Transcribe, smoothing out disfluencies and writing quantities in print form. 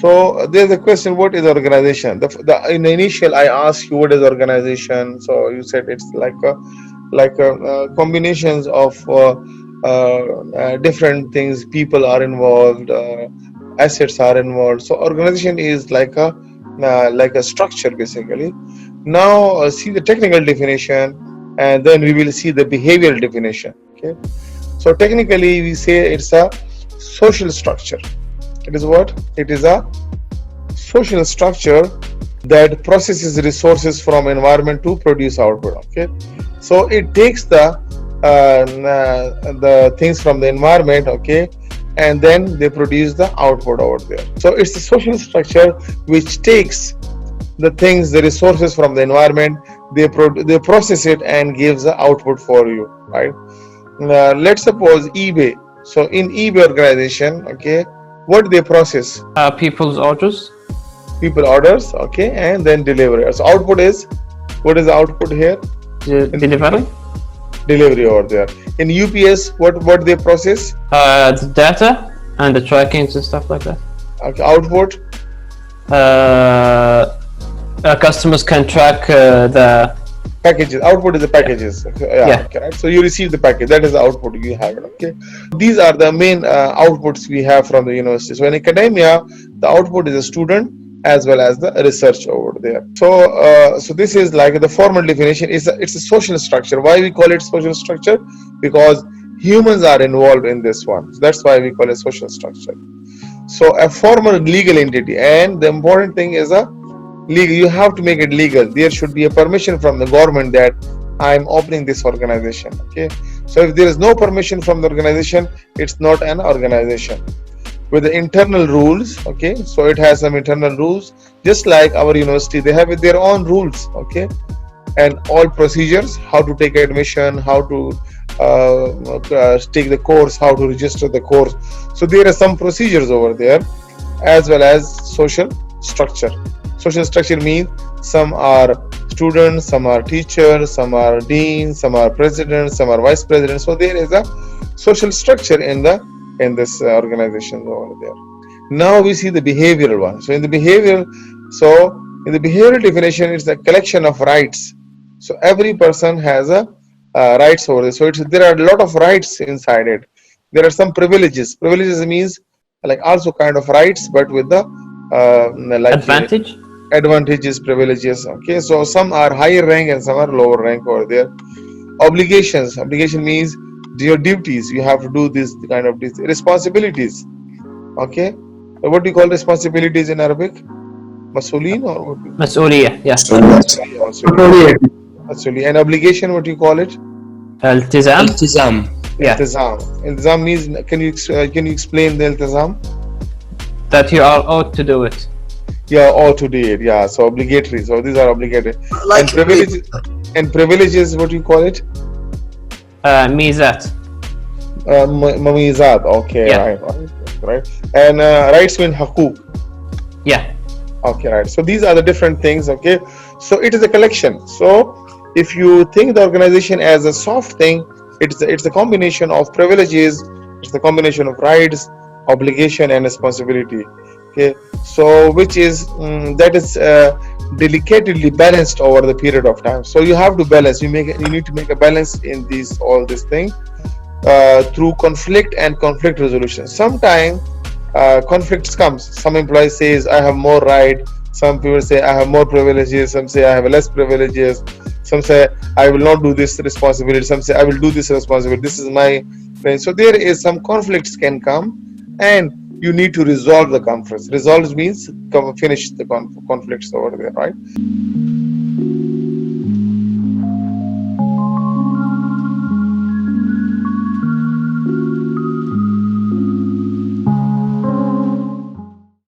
So there's a question: what is organization? In the initial, I asked you what is organization. So you said it's like combinations of different things. People are involved, assets are involved. So organization is like a structure basically. Now see the technical definition, and then we will see the behavioral definition. Okay. So technically, we say it's a social structure. It is what? It is a social structure that processes resources from environment to produce output. Okay, so it takes the things from the environment, okay, and then they produce the output over there. So it's a social structure which takes the things, the resources from the environment, they process it and gives the output for you, right? Let's suppose eBay. So in eBay organization, okay, what they process? People's orders. People orders, okay, and then delivery. So output is, what is the output here? Delivery. Delivery over there. In UPS, what they process? The data and the trackings and stuff like that. Okay, output. Customers can track the Packages. Output is the packages. Yeah. Okay, right. So you receive the package. That is the output you have. Okay. These are the main outputs we have from the university. So in academia, the output is a student as well as the research over there. So this is like the formal definition. It's a social structure. Why we call it social structure? Because humans are involved in this one. So that's why we call it social structure. So a formal legal entity, and the important thing is legal. You have to make it legal. There should be a permission from the government that I'm opening this organization. Okay. So if there is no permission from the organization, it's not an organization. With the internal rules, okay. So it has some internal rules, just like our university. They have their own rules, okay, and all procedures: how to take admission, how to take the course, how to register the course. So there are some procedures over there, as well as social structure. Social structure means some are students, some are teachers, some are deans, some are presidents, some are vice presidents. So there is a social structure in this organization over there. Now we see the behavioral one. So in the behavioral definition, it's a collection of rights. So every person has a rights over there. So there are a lot of rights inside it. There are some privileges. Privileges means like also kind of rights, but with the advantages, privileges. Okay, so some are higher rank and some are lower rank over there. Obligations. Obligation means your duties. You have to do this kind of this. Responsibilities. Okay, what do you call responsibilities in Arabic? Masulin or what? مسؤولية. Yeah. Masulin. And obligation, what do you call it? التزام. Yeah. Iltizam means, can you explain the iltizam? That you are ought to do it. Yeah, ought to do it. Yeah, so obligatory. So these are obligatory. Like and privileges, what do you call it? ميزات. Mamizat. Okay, Yeah. right. And rights mean haqooq. Yeah. Okay, right. So these are the different things. Okay, so it is a collection. So if you think the organization as a soft thing, it's a combination of privileges, it's the combination of rights, obligation, and responsibility. Okay, so which is that is delicately balanced over the period of time. So you have to balance. You need to make a balance in all this thing through conflict and conflict resolution. Sometimes conflicts comes. Some employee says I have more right. Some people say I have more privileges. Some say I have less privileges. Some say I will not do this responsibility. Some say I will do this responsibility. This is my friend. So there is some conflicts can come, and you need to resolve the conflicts. Resolve means finish the conflicts over there, right?